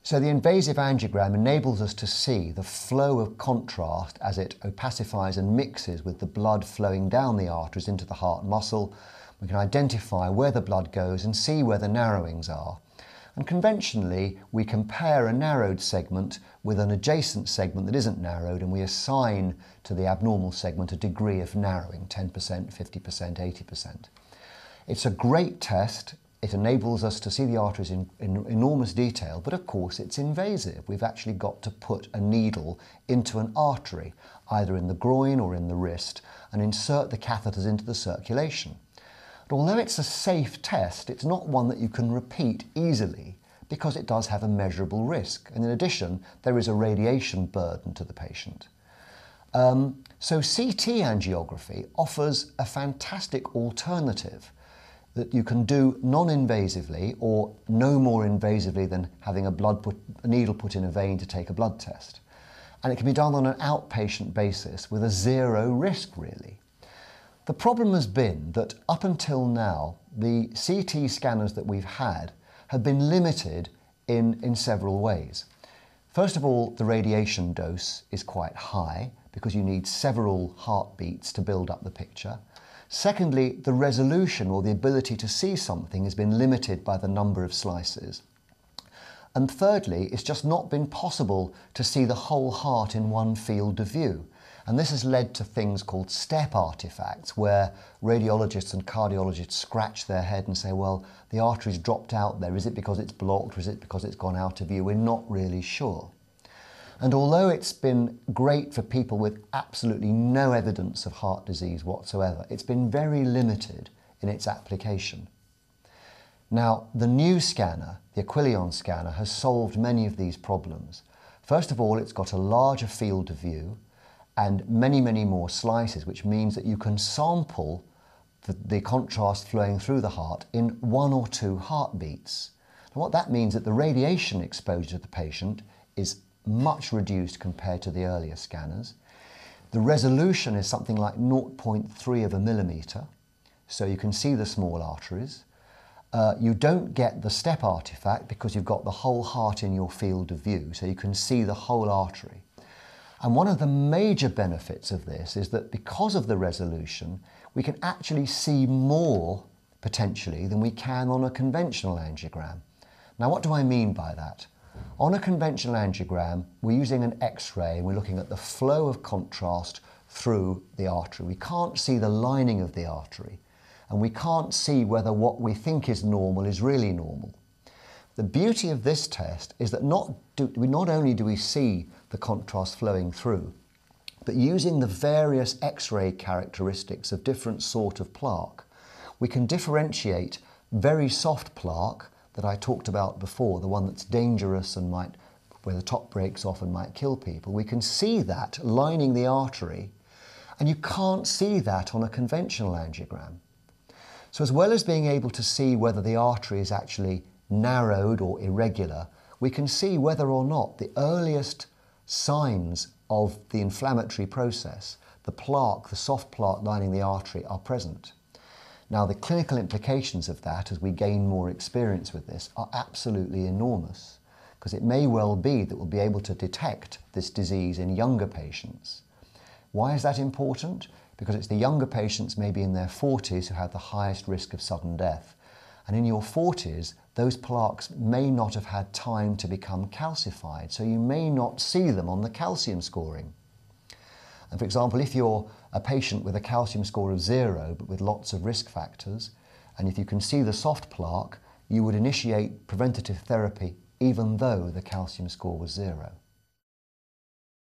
So the invasive angiogram enables us to see the flow of contrast as it opacifies and mixes with the blood flowing down the arteries into the heart muscle. We can identify where the blood goes and see where the narrowings are. And conventionally, we compare a narrowed segment with an adjacent segment that isn't narrowed, and we assign to the abnormal segment a degree of narrowing, 10%, 50%, 80%. It's a great test. It enables us to see the arteries in enormous detail, but of course it's invasive. We've actually got to put a needle into an artery, either in the groin or in the wrist, and insert the catheters into the circulation. But although it's a safe test, it's not one that you can repeat easily because it does have a measurable risk. And in addition, there is a radiation burden to the patient. So CT angiography offers a fantastic alternative that you can do non-invasively or no more invasively than having a needle put in a vein to take a blood test. And it can be done on an outpatient basis with a zero risk, really. The problem has been that up until now, the CT scanners that we've had have been limited in several ways. First of all, the radiation dose is quite high because you need several heartbeats to build up the picture. Secondly, the resolution or the ability to see something has been limited by the number of slices. And thirdly, it's just not been possible to see the whole heart in one field of view. And this has led to things called step artifacts, where radiologists and cardiologists scratch their head and say, well, the artery's dropped out there. Is it because it's blocked or is it because it's gone out of view? We're not really sure. And although it's been great for people with absolutely no evidence of heart disease whatsoever, it's been very limited in its application. Now, the new scanner, the Aquilion scanner, has solved many of these problems. First of all, it's got a larger field of view and many, many more slices, which means that you can sample the contrast flowing through the heart in 1 or 2 heartbeats. And what that means is that the radiation exposure to the patient is much reduced compared to the earlier scanners. The resolution is something like 0.3 of a millimetre, so you can see the small arteries. You don't get the step artifact because you've got the whole heart in your field of view, so you can see the whole artery. And one of the major benefits of this is that because of the resolution, we can actually see more, potentially, than we can on a conventional angiogram. Now, what do I mean by that? On a conventional angiogram, we're using an X-ray and we're looking at the flow of contrast through the artery. We can't see the lining of the artery, and we can't see whether what we think is normal is really normal. The beauty of this test is that not only do we see the contrast flowing through, but using the various X-ray characteristics of different sort of plaque, we can differentiate very soft plaque that I talked about before, the one that's dangerous and where the top breaks off and might kill people. We can see that lining the artery, and you can't see that on a conventional angiogram. So as well as being able to see whether the artery is actually narrowed or irregular, we can see whether or not the earliest signs of the inflammatory process, the plaque, the soft plaque lining the artery, are present. Now, the clinical implications of that, as we gain more experience with this, are absolutely enormous, because it may well be that we'll be able to detect this disease in younger patients. Why is that important? Because it's the younger patients, maybe in their 40s, who have the highest risk of sudden death. And in your 40s, those plaques may not have had time to become calcified, so you may not see them on the calcium scoring. And for example, if you're a patient with a calcium score of 0, but with lots of risk factors, and if you can see the soft plaque, you would initiate preventative therapy even though the calcium score was 0.